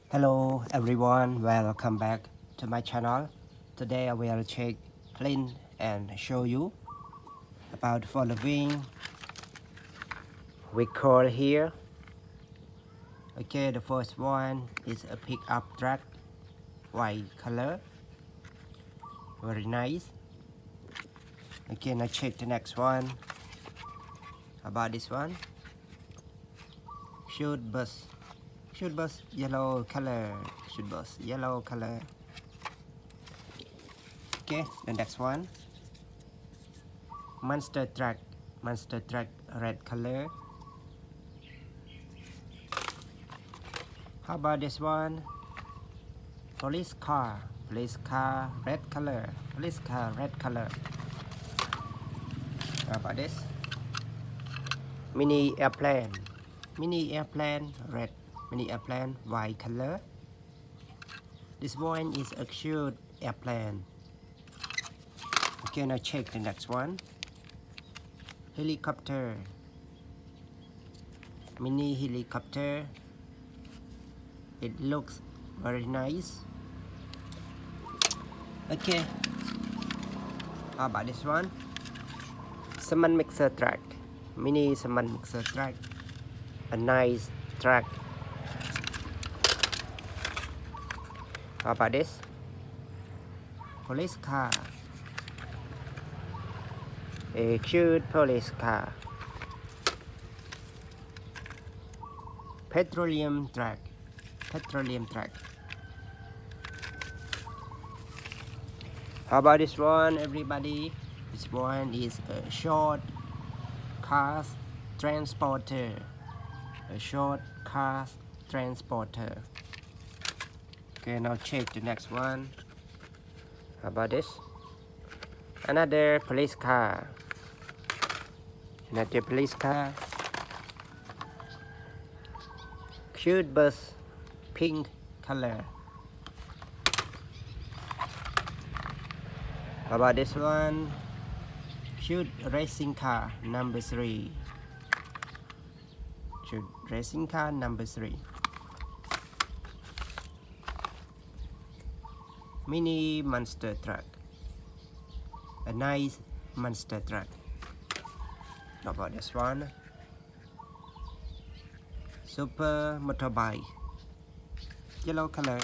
Hello everyone, welcome back to my channel. Today I will check, clean and show you about the following vehicle here. Okay, the first one is a pickup truck, white color, very nice. Okay, now check the next one. About this one, shoot bus yellow color, yellow color. Okay, the next one, monster truck, red color. How about this one, police car, red color, How about this, mini airplane, red, mini airplane, white color. This one is a cute airplane. Okay, now check the next one, helicopter, mini helicopter. It looks very nice. Okay, how about this one, cement mixer truck, mini cement mixer truck, a nice truck. How about this, police car, a cute police car. Petroleum truck, How about this one, everybody? This one is a short car transporter, Okay, now check the next one. How about this, another police car, cute bus, pink color. How about this one, cute racing car number 3, mini monster truck, a nice monster truck. How about this one, super motorbike, yellow color,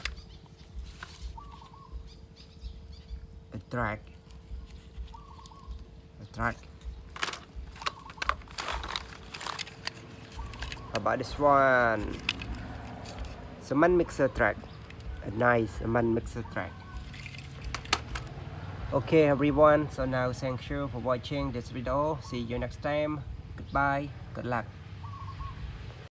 a truck. How about this one, cement mixer truck, a nice cement mixer truck. Okay everyone, so now thank you for watching this video. See you next time. Goodbye, good luck.